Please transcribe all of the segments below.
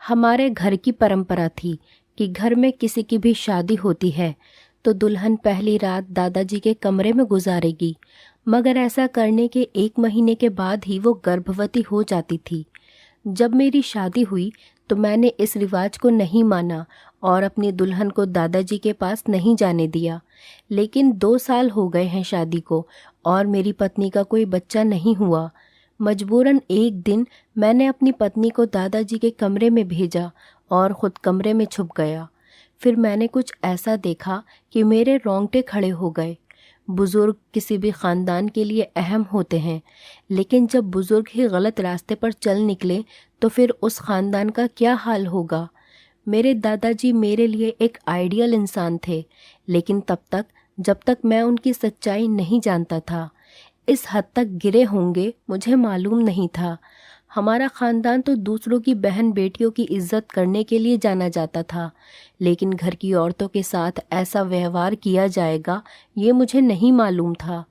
हमारे घर की परंपरा थी कि घर में किसी की भी शादी होती है तो दुल्हन पहली रात दादाजी के कमरे में गुजारेगी, मगर ऐसा करने के 1 महीने के बाद ही वो गर्भवती हो जाती थी। जब मेरी शादी हुई तो मैंने इस रिवाज को नहीं माना और अपनी दुल्हन को दादाजी के पास नहीं जाने दिया। लेकिन 2 साल हो गए हैं शादी को और मेरी पत्नी का कोई बच्चा नहीं हुआ। मजबूरन एक दिन मैंने अपनी पत्नी को दादाजी के कमरे में भेजा और ख़ुद कमरे में छुप गया। फिर मैंने कुछ ऐसा देखा कि मेरे रोंगटे खड़े हो गए। बुज़ुर्ग किसी भी ख़ानदान के लिए अहम होते हैं, लेकिन जब बुज़ुर्ग ही गलत रास्ते पर चल निकले तो फिर उस ख़ानदान का क्या हाल होगा। मेरे दादाजी मेरे लिए एक आइडियल इंसान थे, लेकिन जब तक मैं उनकी सच्चाई नहीं जानता था। इस हद तक गिरे होंगे मुझे मालूम नहीं था। हमारा ख़ानदान तो दूसरों की बहन बेटियों की इज्जत करने के लिए जाना जाता था, लेकिन घर की औरतों के साथ ऐसा व्यवहार किया जाएगा ये मुझे नहीं मालूम था।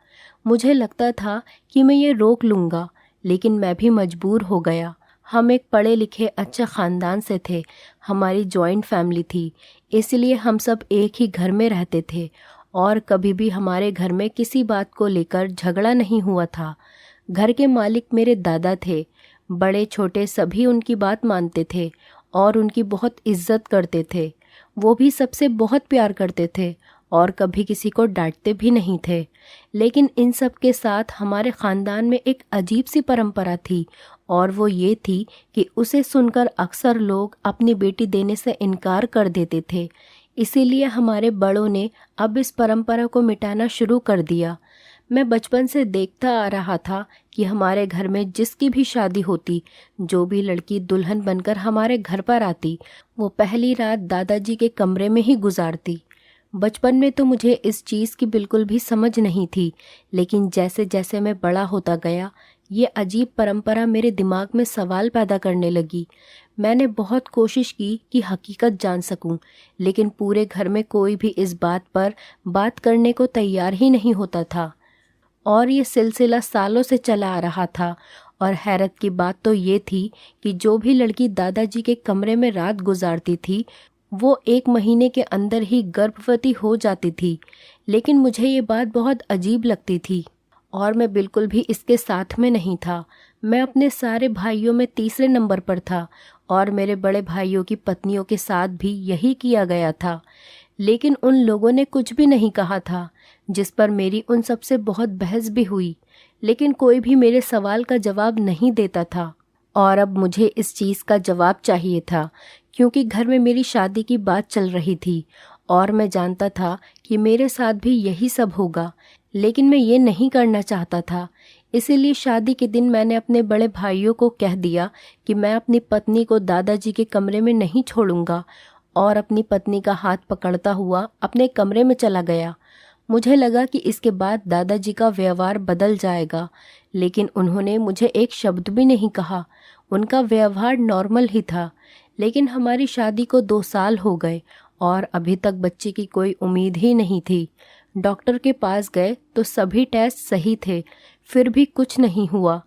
मुझे लगता था कि मैं ये रोक लूँगा, लेकिन मैं भी मजबूर हो गया। हम एक पढ़े लिखे अच्छे ख़ानदान से थे, हमारी जॉइंट फैमिली थी, इसलिए हम सब एक ही घर में रहते थे और कभी भी हमारे घर में किसी बात को लेकर झगड़ा नहीं हुआ था। घर के मालिक मेरे दादा थे। बड़े छोटे सभी उनकी बात मानते थे और उनकी बहुत इज्जत करते थे। वो भी सबसे बहुत प्यार करते थे और कभी किसी को डांटते भी नहीं थे। लेकिन इन सब के साथ हमारे ख़ानदान में एक अजीब सी परंपरा थी और वो ये थी कि उसे सुनकर अक्सर लोग अपनी बेटी देने से इनकार कर देते थे। इसीलिए हमारे बड़ों ने अब इस परंपरा को मिटाना शुरू कर दिया। मैं बचपन से देखता आ रहा था कि हमारे घर में जिसकी भी शादी होती, जो भी लड़की दुल्हन बनकर हमारे घर पर आती, वो पहली रात दादाजी के कमरे में ही गुजारती। बचपन में तो मुझे इस चीज़ की बिल्कुल भी समझ नहीं थी, लेकिन जैसे जैसे मैं बड़ा होता गया ये अजीब परंपरा मेरे दिमाग में सवाल पैदा करने लगी। मैंने बहुत कोशिश की कि हकीकत जान सकूं, लेकिन पूरे घर में कोई भी इस बात पर बात करने को तैयार ही नहीं होता था और ये सिलसिला सालों से चला आ रहा था। और हैरत की बात तो ये थी कि जो भी लड़की दादाजी के कमरे में रात गुजारती थी वो 1 महीने के अंदर ही गर्भवती हो जाती थी। लेकिन मुझे ये बात बहुत अजीब लगती थी और मैं बिल्कुल भी इसके साथ में नहीं था। मैं अपने सारे भाइयों में तीसरे नंबर पर था और मेरे बड़े भाइयों की पत्नियों के साथ भी यही किया गया था, लेकिन उन लोगों ने कुछ भी नहीं कहा था, जिस पर मेरी उन सबसे बहुत बहस भी हुई। लेकिन कोई भी मेरे सवाल का जवाब नहीं देता था और अब मुझे इस चीज़ का जवाब चाहिए था, क्योंकि घर में मेरी शादी की बात चल रही थी और मैं जानता था कि मेरे साथ भी यही सब होगा, लेकिन मैं ये नहीं करना चाहता था। इसीलिए शादी के दिन मैंने अपने बड़े भाइयों को कह दिया कि मैं अपनी पत्नी को दादाजी के कमरे में नहीं छोड़ूंगा और अपनी पत्नी का हाथ पकड़ता हुआ अपने कमरे में चला गया। मुझे लगा कि इसके बाद दादाजी का व्यवहार बदल जाएगा, लेकिन उन्होंने मुझे एक शब्द भी नहीं कहा। उनका व्यवहार नॉर्मल ही था। लेकिन हमारी शादी को 2 साल हो गए और अभी तक बच्चे की कोई उम्मीद ही नहीं थी। डॉक्टर के पास गए तो सभी टेस्ट सही थे, फिर भी कुछ नहीं हुआ।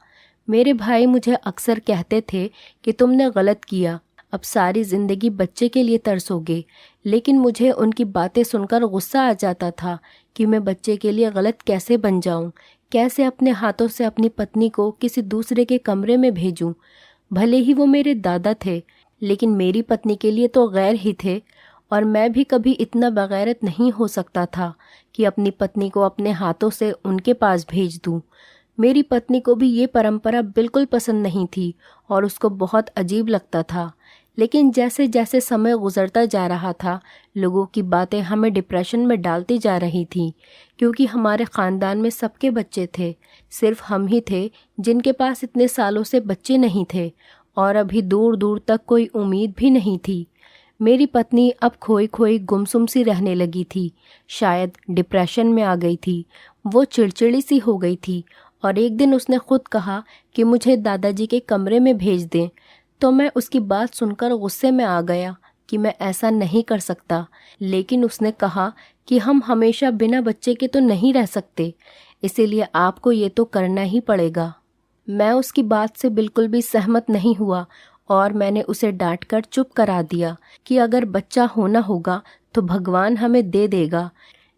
मेरे भाई मुझे अक्सर कहते थे कि तुमने गलत किया, अब सारी ज़िंदगी बच्चे के लिए तरसोगे। लेकिन मुझे उनकी बातें सुनकर गुस्सा आ जाता था कि मैं बच्चे के लिए गलत कैसे बन जाऊं, कैसे अपने हाथों से अपनी पत्नी को किसी दूसरे के कमरे में भेजूं। भले ही वो मेरे दादा थे, लेकिन मेरी पत्नी के लिए तो गैर ही थे और मैं भी कभी इतना बगैरत नहीं हो सकता था कि अपनी पत्नी को अपने हाथों से उनके पास भेज दूं। मेरी पत्नी को भी ये परंपरा बिल्कुल पसंद नहीं थी और उसको बहुत अजीब लगता था। लेकिन जैसे जैसे समय गुजरता जा रहा था, लोगों की बातें हमें डिप्रेशन में डालती जा रही थी, क्योंकि हमारे ख़ानदान में सबके बच्चे थे, सिर्फ हम ही थे जिनके पास इतने सालों से बच्चे नहीं थे और अभी दूर दूर तक कोई उम्मीद भी नहीं थी। मेरी पत्नी अब खोई खोई गुमसुम सी रहने लगी थी, शायद डिप्रेशन में आ गई थी। वो चिड़चिड़ी सी हो गई थी और एक दिन उसने खुद कहा कि मुझे दादाजी के कमरे में भेज दें। तो मैं उसकी बात सुनकर गुस्से में आ गया कि मैं ऐसा नहीं कर सकता, लेकिन उसने कहा कि हम हमेशा बिना बच्चे के तो नहीं रह सकते, इसीलिए आपको ये तो करना ही पड़ेगा। मैं उसकी बात से बिल्कुल भी सहमत नहीं हुआ और मैंने उसे डांटकर चुप करा दिया कि अगर बच्चा होना होगा तो भगवान हमें दे देगा।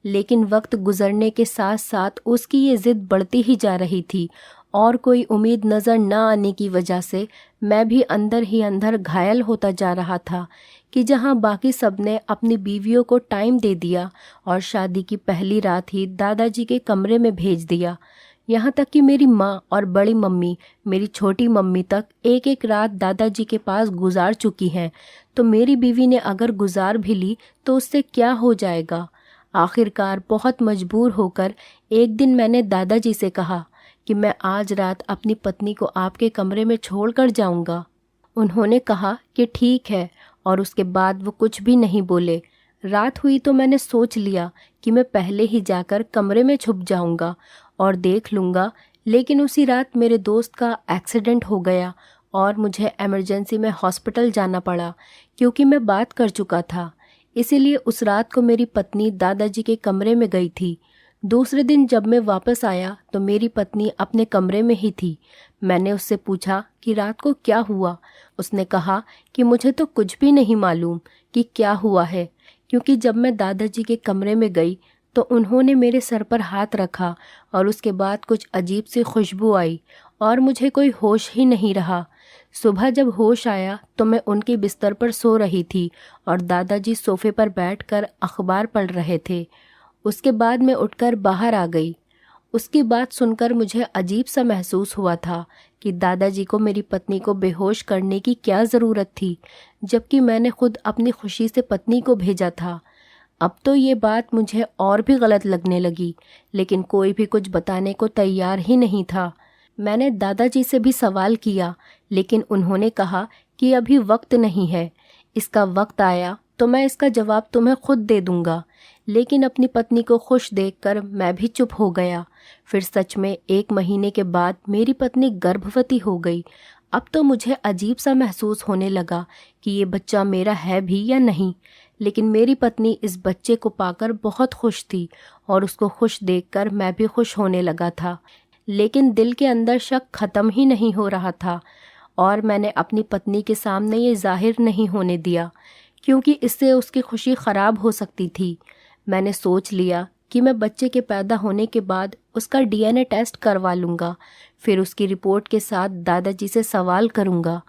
लेकिन वक्त गुजरने के साथ साथ उसकी ये जिद बढ़ती ही जा रही थी और कोई उम्मीद नज़र न आने की वजह से मैं भी अंदर ही अंदर घायल होता जा रहा था कि जहां बाकी सबने अपनी बीवियों को टाइम दे दिया और शादी की पहली रात ही दादाजी के कमरे में भेज दिया। यहाँ तक कि मेरी माँ और बड़ी मम्मी, मेरी छोटी मम्मी तक एक एक रात दादाजी के पास गुजार चुकी हैं, तो मेरी बीवी ने अगर गुजार भी ली तो उससे क्या हो जाएगा। आखिरकार बहुत मजबूर होकर एक दिन मैंने दादाजी से कहा कि मैं आज रात अपनी पत्नी को आपके कमरे में छोड़ कर जाऊँगा। उन्होंने कहा कि ठीक है और उसके बाद वो कुछ भी नहीं बोले। रात हुई तो मैंने सोच लिया कि मैं पहले ही जाकर कमरे में छुप जाऊँगा और देख लूँगा, लेकिन उसी रात मेरे दोस्त का एक्सीडेंट हो गया और मुझे इमरजेंसी में हॉस्पिटल जाना पड़ा क्योंकि मैं बात कर चुका था। इसीलिए उस रात को मेरी पत्नी दादाजी के कमरे में गई थी। दूसरे दिन जब मैं वापस आया तो मेरी पत्नी अपने कमरे में ही थी। मैंने उससे पूछा कि रात को क्या हुआ। उसने कहा कि मुझे तो कुछ भी नहीं मालूम कि क्या हुआ है, क्योंकि जब मैं दादाजी के कमरे में गई तो उन्होंने मेरे सर पर हाथ रखा और उसके बाद कुछ अजीब सी खुशबू आई और मुझे कोई होश ही नहीं रहा। सुबह जब होश आया तो मैं उनके बिस्तर पर सो रही थी और दादाजी सोफे पर बैठकर अखबार पढ़ रहे थे। उसके बाद मैं उठकर बाहर आ गई। उसकी बात सुनकर मुझे अजीब सा महसूस हुआ था कि दादाजी को मेरी पत्नी को बेहोश करने की क्या ज़रूरत थी, जबकि मैंने खुद अपनी खुशी से पत्नी को भेजा था। अब तो ये बात मुझे और भी गलत लगने लगी, लेकिन कोई भी कुछ बताने को तैयार ही नहीं था। मैंने दादाजी से भी सवाल किया, लेकिन उन्होंने कहा कि अभी वक्त नहीं है, इसका वक्त आया तो मैं इसका जवाब तुम्हें खुद दे दूंगा। लेकिन अपनी पत्नी को खुश देखकर मैं भी चुप हो गया। फिर सच में 1 महीने के बाद मेरी पत्नी गर्भवती हो गई। अब तो मुझे अजीब सा महसूस होने लगा कि ये बच्चा मेरा है भी या नहीं, लेकिन मेरी पत्नी इस बच्चे को पाकर बहुत खुश थी और उसको खुश देखकर मैं भी खुश होने लगा था। लेकिन दिल के अंदर शक ख़त्म ही नहीं हो रहा था और मैंने अपनी पत्नी के सामने ये जाहिर नहीं होने दिया, क्योंकि इससे उसकी खुशी ख़राब हो सकती थी। मैंने सोच लिया कि मैं बच्चे के पैदा होने के बाद उसका डीएनए टेस्ट करवा लूँगा, फिर उसकी रिपोर्ट के साथ दादाजी से सवाल करूँगा।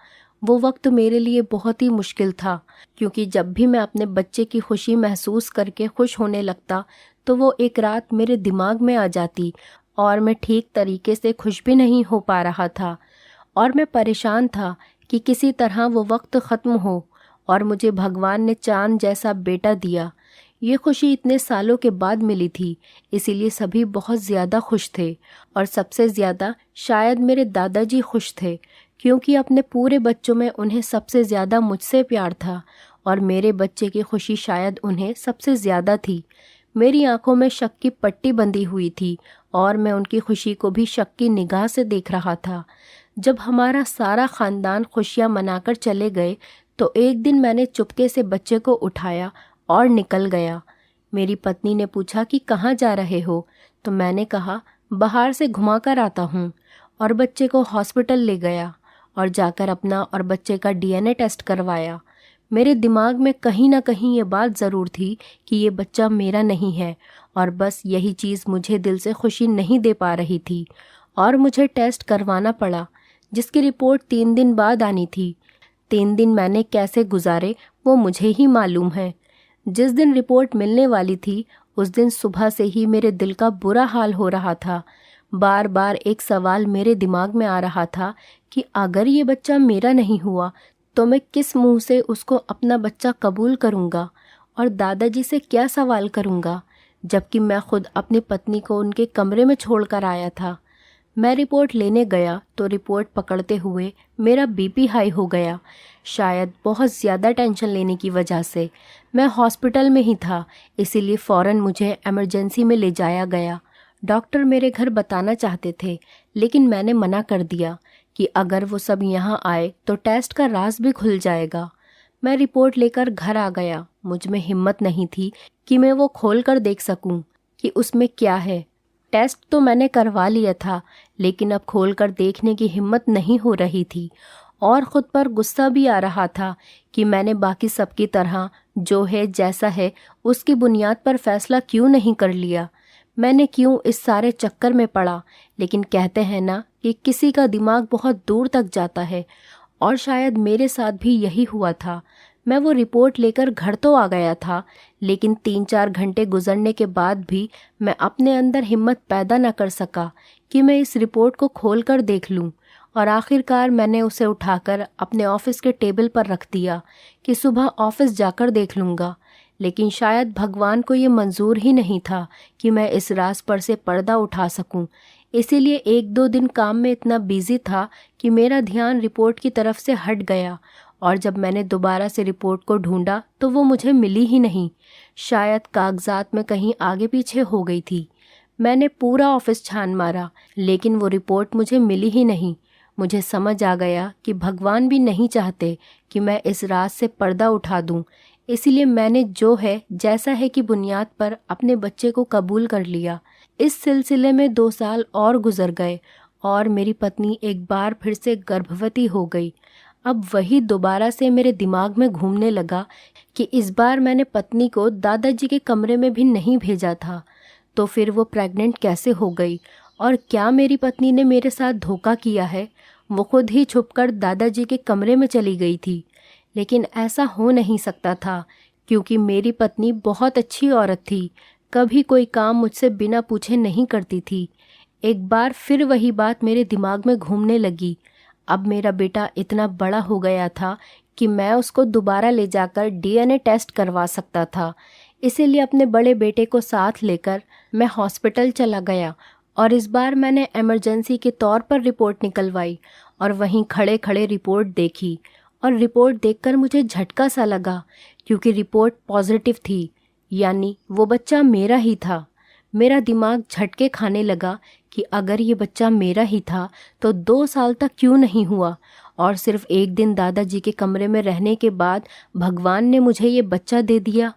वो वक्त मेरे लिए बहुत ही मुश्किल था, क्योंकि जब भी मैं अपने बच्चे की खुशी महसूस करके खुश होने लगता तो वो एक रात मेरे दिमाग में आ जाती और मैं ठीक तरीके से खुश भी नहीं हो पा रहा था और मैं परेशान था कि किसी तरह वो वक्त ख़त्म हो और मुझे भगवान ने चांद जैसा बेटा दिया। ये खुशी इतने सालों के बाद मिली थी, इसीलिए सभी बहुत ज़्यादा खुश थे और सबसे ज़्यादा शायद मेरे दादाजी खुश थे, क्योंकि अपने पूरे बच्चों में उन्हें सबसे ज़्यादा मुझसे प्यार था और मेरे बच्चे की खुशी शायद उन्हें सबसे ज़्यादा थी। मेरी आंखों में शक की पट्टी बंधी हुई थी और मैं उनकी खुशी को भी शक की निगाह से देख रहा था। जब हमारा सारा ख़ानदान खुशियाँ मनाकर चले गए तो एक दिन मैंने चुपके से बच्चे को उठाया और निकल गया। मेरी पत्नी ने पूछा कि कहाँ जा रहे हो, तो मैंने कहा बाहर से घुमा कर आता हूँ, और बच्चे को हॉस्पिटल ले गया और जाकर अपना और बच्चे का डीएनए टेस्ट करवाया। मेरे दिमाग में कहीं ना कहीं ये बात ज़रूर थी कि ये बच्चा मेरा नहीं है, और बस यही चीज़ मुझे दिल से खुशी नहीं दे पा रही थी और मुझे टेस्ट करवाना पड़ा, जिसकी रिपोर्ट 3 दिन बाद आनी थी। 3 दिन मैंने कैसे गुजारे वो मुझे ही मालूम है। जिस दिन रिपोर्ट मिलने वाली थी उस दिन सुबह से ही मेरे दिल का बुरा हाल हो रहा था। बार बार एक सवाल मेरे दिमाग में आ रहा था कि अगर ये बच्चा मेरा नहीं हुआ तो मैं किस मुंह से उसको अपना बच्चा कबूल करूँगा और दादाजी से क्या सवाल करूँगा, जबकि मैं खुद अपनी पत्नी को उनके कमरे में छोड़कर आया था। मैं रिपोर्ट लेने गया तो रिपोर्ट पकड़ते हुए मेरा बीपी हाई हो गया, शायद बहुत ज़्यादा टेंशन लेने की वजह से। मैं हॉस्पिटल में ही था, इसीलिए फ़ौरन मुझे इमरजेंसी में ले जाया गया। डॉक्टर मेरे घर बताना चाहते थे, लेकिन मैंने मना कर दिया कि अगर वो सब यहाँ आए तो टेस्ट का राज भी खुल जाएगा। मैं रिपोर्ट लेकर घर आ गया। मुझ में हिम्मत नहीं थी कि मैं वो खोल कर देख सकूं कि उसमें क्या है। टेस्ट तो मैंने करवा लिया था, लेकिन अब खोल कर देखने की हिम्मत नहीं हो रही थी और ख़ुद पर गुस्सा भी आ रहा था कि मैंने बाकी सबकी तरह जो है जैसा है उसकी बुनियाद पर फ़ैसला क्यों नहीं कर लिया। मैंने क्यों इस सारे चक्कर में पड़ा। लेकिन कहते हैं ना कि किसी का दिमाग बहुत दूर तक जाता है, और शायद मेरे साथ भी यही हुआ था। मैं वो रिपोर्ट लेकर घर तो आ गया था, लेकिन 3-4 घंटे गुजरने के बाद भी मैं अपने अंदर हिम्मत पैदा न कर सका कि मैं इस रिपोर्ट को खोल कर देख लूं। और आखिरकार मैंने उसे उठाकर अपने ऑफिस के टेबल पर रख दिया कि सुबह ऑफिस जाकर देख लूँगा। लेकिन शायद भगवान को ये मंजूर ही नहीं था कि मैं इस राज पर से पर्दा उठा सकूं। इसीलिए 1-2 दिन काम में इतना बिजी था कि मेरा ध्यान रिपोर्ट की तरफ से हट गया, और जब मैंने दोबारा से रिपोर्ट को ढूंढा तो वो मुझे मिली ही नहीं। शायद कागजात में कहीं आगे पीछे हो गई थी। मैंने पूरा ऑफिस छान मारा, लेकिन वो रिपोर्ट मुझे मिली ही नहीं। मुझे समझ आ गया कि भगवान भी नहीं चाहते कि मैं इस राज से पर्दा उठा दूं। इसीलिए मैंने जो है जैसा है की बुनियाद पर अपने बच्चे को कबूल कर लिया। इस सिलसिले में 2 साल और गुजर गए और मेरी पत्नी एक बार फिर से गर्भवती हो गई। अब वही दोबारा से मेरे दिमाग में घूमने लगा कि इस बार मैंने पत्नी को दादाजी के कमरे में भी नहीं भेजा था, तो फिर वो प्रेग्नेंट कैसे हो गई, और क्या मेरी पत्नी ने मेरे साथ धोखा किया है। वो खुद ही छुपकर दादाजी के कमरे में चली गई थी। लेकिन ऐसा हो नहीं सकता था, क्योंकि मेरी पत्नी बहुत अच्छी औरत थी, कभी कोई काम मुझसे बिना पूछे नहीं करती थी। एक बार फिर वही बात मेरे दिमाग में घूमने लगी। अब मेरा बेटा इतना बड़ा हो गया था कि मैं उसको दोबारा ले जाकर डीएनए टेस्ट करवा सकता था। इसीलिए अपने बड़े बेटे को साथ लेकर मैं हॉस्पिटल चला गया, और इस बार मैंने इमरजेंसी के तौर पर रिपोर्ट निकलवाई और वहीं खड़े खड़े रिपोर्ट देखी। और रिपोर्ट देखकर मुझे झटका सा लगा, क्योंकि रिपोर्ट पॉजिटिव थी, यानी वो बच्चा मेरा ही था। मेरा दिमाग झटके खाने लगा कि अगर ये बच्चा मेरा ही था तो 2 साल तक क्यों नहीं हुआ, और सिर्फ 1 दिन दादाजी के कमरे में रहने के बाद भगवान ने मुझे ये बच्चा दे दिया।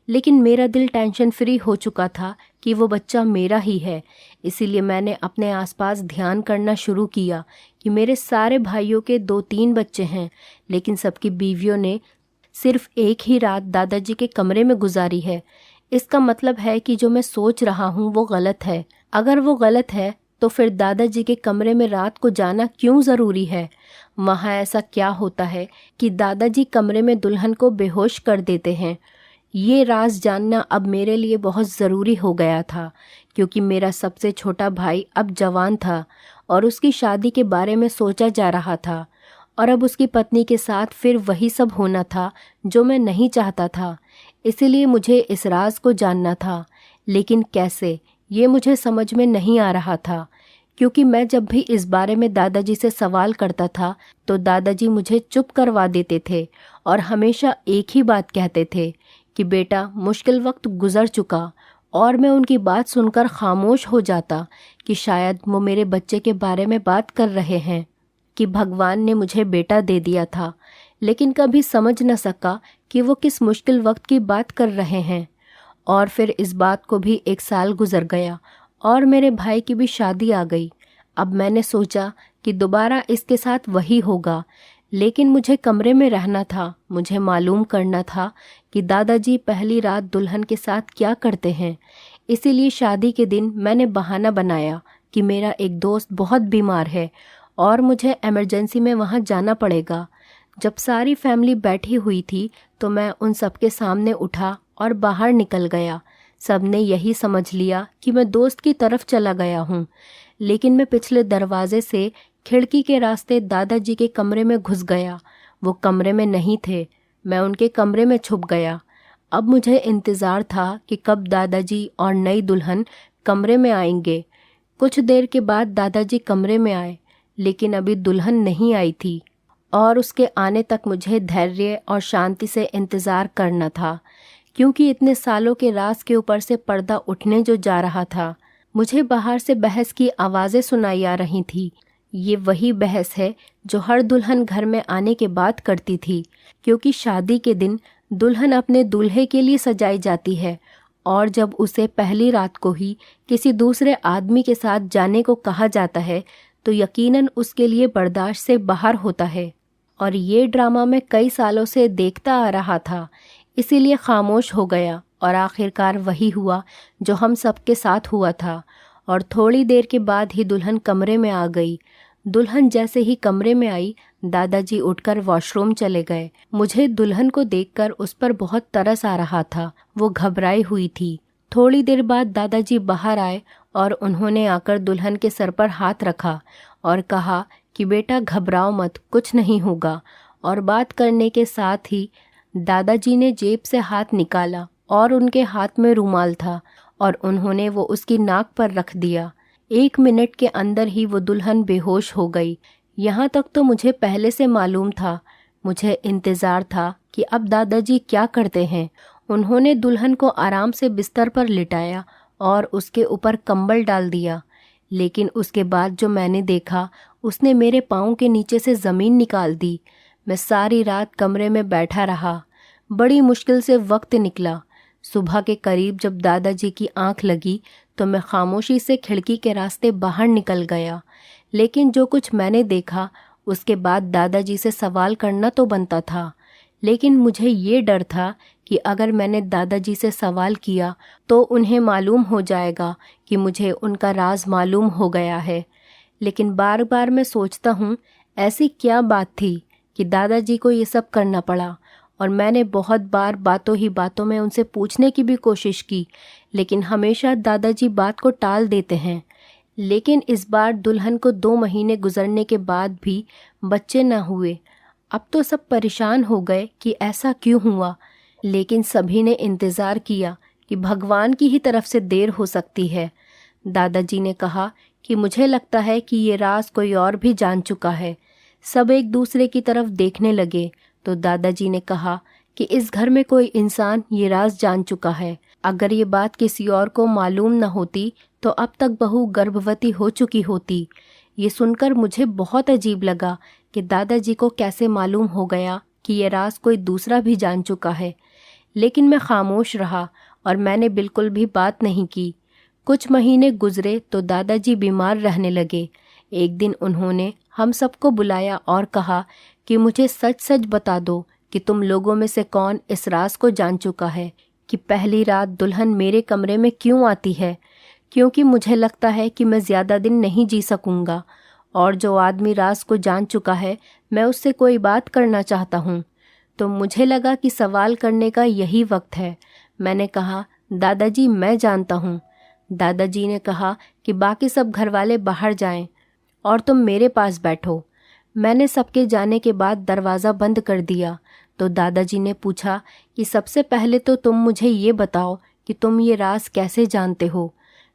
लेकिन मेरा दिल टेंशन फ्री हो चुका था कि वो बच्चा मेरा ही है। इसीलिए मैंने अपने आसपास ध्यान करना शुरू किया कि मेरे सारे भाइयों के 2-3 बच्चे हैं, लेकिन सबकी बीवियों ने सिर्फ एक ही रात दादाजी के कमरे में गुजारी है। इसका मतलब है कि जो मैं सोच रहा हूँ वो गलत है। अगर वो गलत है तो फिर दादाजी के कमरे में रात को जाना क्यों ज़रूरी है। वहाँ ऐसा क्या होता है कि दादाजी कमरे में दुल्हन को बेहोश कर देते हैं। ये राज जानना अब मेरे लिए बहुत ज़रूरी हो गया था, क्योंकि मेरा सबसे छोटा भाई अब जवान था और उसकी शादी के बारे में सोचा जा रहा था, और अब उसकी पत्नी के साथ फिर वही सब होना था जो मैं नहीं चाहता था। इसीलिए मुझे इस राज को जानना था, लेकिन कैसे, ये मुझे समझ में नहीं आ रहा था। क्योंकि मैं जब भी इस बारे में दादाजी से सवाल करता था तो दादाजी मुझे चुप करवा देते थे और हमेशा एक ही बात कहते थे कि बेटा मुश्किल वक्त गुजर चुका, और मैं उनकी बात सुनकर खामोश हो जाता कि शायद वो मेरे बच्चे के बारे में बात कर रहे हैं, कि भगवान ने मुझे बेटा दे दिया था, लेकिन कभी समझ न सका कि वो किस मुश्किल वक्त की बात कर रहे हैं। और फिर इस बात को भी 1 साल गुजर गया और मेरे भाई की भी शादी आ गई। अब मैंने सोचा कि दोबारा इसके साथ वही होगा, लेकिन मुझे कमरे में रहना था। मुझे मालूम करना था कि दादाजी पहली रात दुल्हन के साथ क्या करते हैं। इसीलिए शादी के दिन मैंने बहाना बनाया कि मेरा एक दोस्त बहुत बीमार है और मुझे इमरजेंसी में वहाँ जाना पड़ेगा। जब सारी फैमिली बैठी हुई थी तो मैं उन सबके सामने उठा और बाहर निकल गया। सबने यही समझ लिया कि मैं दोस्त की तरफ चला गया हूँ, लेकिन मैं पिछले दरवाजे से खिड़की के रास्ते दादाजी के कमरे में घुस गया। वो कमरे में नहीं थे, मैं उनके कमरे में छुप गया। अब मुझे इंतज़ार था कि कब दादाजी और नई दुल्हन कमरे में आएंगे। कुछ देर के बाद दादाजी कमरे में आए, लेकिन अभी दुल्हन नहीं आई थी और उसके आने तक मुझे धैर्य और शांति से इंतज़ार करना था, क्योंकि इतने सालों के राज के ऊपर से पर्दा उठने जो जा रहा था। मुझे बाहर से बहस की आवाज़ें सुनाई आ रही थी। ये वही बहस है जो हर दुल्हन घर में आने के बाद करती थी, क्योंकि शादी के दिन दुल्हन अपने दूल्हे के लिए सजाई जाती है, और जब उसे पहली रात को ही किसी दूसरे आदमी के साथ जाने को कहा जाता है तो यकीनन उसके लिए बर्दाश्त से बाहर होता है। और ये ड्रामा मैं कई सालों से देखता आ रहा था, इसीलिए खामोश हो गया। और आखिरकार वही हुआ जो हम सबके साथ हुआ था। और थोड़ी देर के बाद ही दुल्हन कमरे में आ गई। दुल्हन जैसे ही कमरे में आई, दादाजी उठकर वॉशरूम चले गए। मुझे दुल्हन को देखकर उस पर बहुत तरस आ रहा था। वो घबराई हुई थी। थोड़ी देर बाद दादाजी बाहर आए और उन्होंने आकर दुल्हन के सर पर हाथ रखा और कहा कि बेटा घबराओ मत, कुछ नहीं होगा। और बात करने के साथ ही दादाजी ने जेब से हाथ निकाला और उनके हाथ में रुमाल था और उन्होंने वो उसकी नाक पर रख दिया। 1 मिनट के अंदर ही वो दुल्हन बेहोश हो गई। यहाँ तक तो मुझे पहले से मालूम था। मुझे इंतज़ार था कि अब दादाजी क्या करते हैं। उन्होंने दुल्हन को आराम से बिस्तर पर लिटाया और उसके ऊपर कंबल डाल दिया। लेकिन उसके बाद जो मैंने देखा, उसने मेरे पाँव के नीचे से ज़मीन निकाल दी। मैं सारी रात कमरे में बैठा रहा। बड़ी मुश्किल से वक्त निकला। सुबह के करीब जब दादाजी की आंख लगी तो मैं खामोशी से खिड़की के रास्ते बाहर निकल गया। लेकिन जो कुछ मैंने देखा उसके बाद दादाजी से सवाल करना तो बनता था। लेकिन मुझे ये डर था कि अगर मैंने दादाजी से सवाल किया तो उन्हें मालूम हो जाएगा कि मुझे उनका राज मालूम हो गया है। लेकिन बार बार मैं सोचता हूँ ऐसी क्या बात थी कि दादाजी को ये सब करना पड़ा। और मैंने बहुत बार बातों ही बातों में उनसे पूछने की भी कोशिश की, लेकिन हमेशा दादाजी बात को टाल देते हैं। लेकिन इस बार दुल्हन को 2 महीने गुजरने के बाद भी बच्चे न हुए। अब तो सब परेशान हो गए कि ऐसा क्यों हुआ। लेकिन सभी ने इंतज़ार किया कि भगवान की ही तरफ से देर हो सकती है। दादाजी ने कहा कि मुझे लगता है कि ये राज कोई और भी जान चुका है। सब एक दूसरे की तरफ देखने लगे तो दादाजी ने कहा कि इस घर में कोई इंसान ये राज जान चुका है। अगर ये बात किसी और को मालूम न होती तो अब तक बहू गर्भवती हो चुकी होती। ये सुनकर मुझे बहुत अजीब लगा कि दादाजी को कैसे मालूम हो गया कि ये राज कोई दूसरा भी जान चुका है। लेकिन मैं खामोश रहा और मैंने बिल्कुल भी बात नहीं की। कुछ महीने गुजरे तो दादाजी बीमार रहने लगे। एक दिन उन्होंने हम सबको बुलाया और कहा कि मुझे सच सच बता दो कि तुम लोगों में से कौन इस राज को जान चुका है कि पहली रात दुल्हन मेरे कमरे में क्यों आती है। क्योंकि मुझे लगता है कि मैं ज़्यादा दिन नहीं जी सकूँगा और जो आदमी राज को जान चुका है मैं उससे कोई बात करना चाहता हूँ। तो मुझे लगा कि सवाल करने का यही वक्त है। मैंने कहा दादाजी मैं जानता हूँ। दादाजी ने कहा कि बाकी सब घरवाले बाहर जाएं और तुम मेरे पास बैठो। मैंने सबके जाने के बाद दरवाज़ा बंद कर दिया तो दादाजी ने पूछा कि सबसे पहले तो तुम मुझे ये बताओ कि तुम ये राज कैसे जानते हो।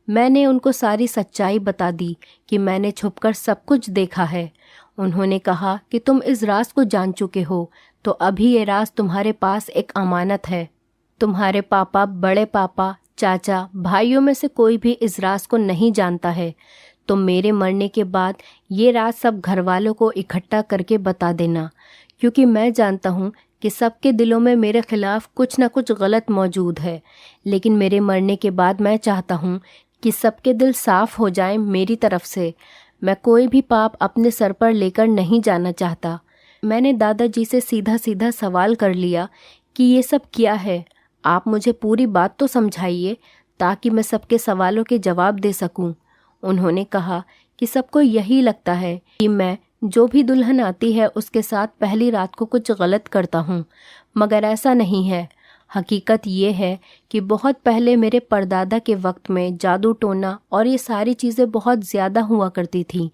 मैंने उनको सारी सच्चाई बता दी कि मैंने छुपकर सब कुछ देखा है। उन्होंने कहा कि तुम इस राज को जान चुके हो तो अभी ये राज तुम्हारे पास एक अमानत है। तुम्हारे पापा, बड़े पापा, चाचा, भाइयों में से कोई भी इस राज को नहीं जानता है। तो मेरे मरने के बाद ये राज सब घर वालों को इकट्ठा करके बता देना, क्योंकि मैं जानता हूँ कि सबके दिलों में मेरे खिलाफ कुछ ना कुछ गलत मौजूद है। लेकिन मेरे मरने के बाद मैं चाहता हूँ कि सबके दिल साफ हो जाएं मेरी तरफ से। मैं कोई भी पाप अपने सर पर लेकर नहीं जाना चाहता। मैंने दादाजी से सीधा सीधा सवाल कर लिया कि ये सब क्या है, आप मुझे पूरी बात तो समझाइए ताकि मैं सबके सवालों के जवाब दे सकूं। उन्होंने कहा कि सबको यही लगता है कि मैं जो भी दुल्हन आती है उसके साथ पहली रात को कुछ गलत करता हूँ, मगर ऐसा नहीं है। हकीकत ये है कि बहुत पहले मेरे परदादा के वक्त में जादू टोना और ये सारी चीज़ें बहुत ज़्यादा हुआ करती थीं।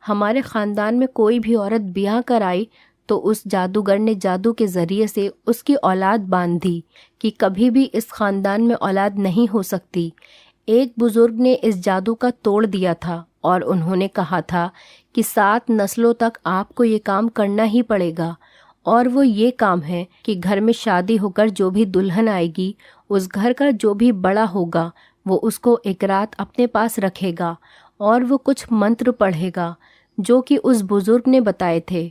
हमारे ख़ानदान में कोई भी औरत ब्याह कराई तो उस जादूगर ने जादू के ज़रिए से उसकी औलाद बांध दी कि कभी भी इस ख़ानदान में औलाद नहीं हो सकती। एक बुज़ुर्ग ने इस जादू का तोड़ दिया था और उन्होंने कहा था कि 7 नस्लों तक आपको ये काम करना ही पड़ेगा। और वो ये काम है कि घर में शादी होकर जो भी दुल्हन आएगी उस घर का जो भी बड़ा होगा वो उसको एक रात अपने पास रखेगा और वो कुछ मंत्र पढ़ेगा जो कि उस बुज़ुर्ग ने बताए थे।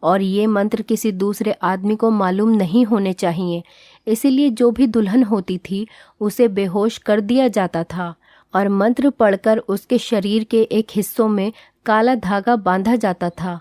और ये मंत्र किसी दूसरे आदमी को मालूम नहीं होने चाहिए। इसीलिए जो भी दुल्हन होती थी उसे बेहोश कर दिया जाता था और मंत्र पढ़कर उसके शरीर के एक हिस्सों में काला धागा बांधा जाता था।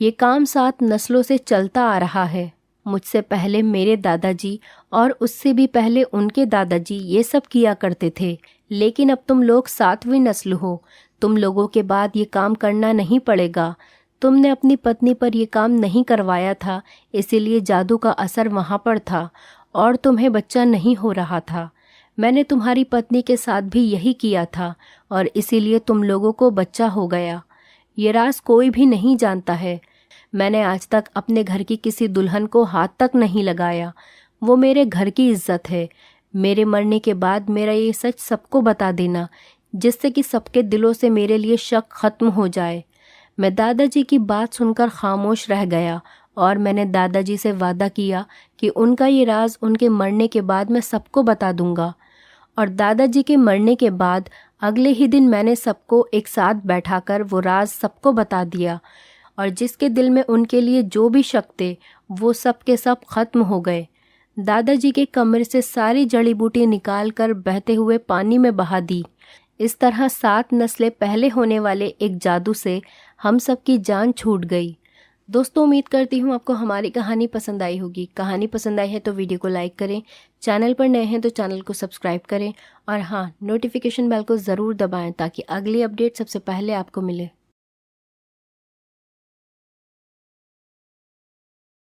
ये काम 7 नस्लों से चलता आ रहा है। मुझसे पहले मेरे दादाजी और उससे भी पहले उनके दादाजी ये सब किया करते थे, लेकिन अब तुम लोग 7वीं नस्ल हो। तुम लोगों के बाद ये काम करना नहीं पड़ेगा। तुमने अपनी पत्नी पर यह काम नहीं करवाया था, इसीलिए जादू का असर वहाँ पर था और तुम्हें बच्चा नहीं हो रहा था। मैंने तुम्हारी पत्नी के साथ भी यही किया था और इसीलिए तुम लोगों को बच्चा हो गया। ये राज कोई भी नहीं जानता है। मैंने आज तक अपने घर की किसी दुल्हन को हाथ तक नहीं लगाया। वो मेरे घर की इज्जत है। मेरे मरने के बाद मेरा ये सच सबको बता देना, जिससे कि सबके दिलों से मेरे लिए शक खत्म हो जाए। मैं दादाजी की बात सुनकर खामोश रह गया और मैंने दादाजी से वादा किया कि उनका ये राज उनके मरने के बाद मैं सबको बता दूंगा। और दादाजी के मरने के बाद अगले ही दिन मैंने सबको एक साथ बैठाकर वो राज सबको बता दिया और जिसके दिल में उनके लिए जो भी शक थे वो सब के सब खत्म हो गए। दादाजी के कमरे से सारी जड़ी बूटी निकाल कर बहते हुए पानी में बहा दी। इस तरह 7 नस्लें पहले होने वाले एक जादू से हम सब की जान छूट गई। दोस्तों, उम्मीद करती हूँ आपको हमारी कहानी पसंद आई होगी। कहानी पसंद आई है तो वीडियो को लाइक करें, चैनल पर नए हैं तो चैनल को सब्सक्राइब करें और हाँ, नोटिफिकेशन बेल को ज़रूर दबाएं ताकि अगली अपडेट सबसे पहले आपको मिले।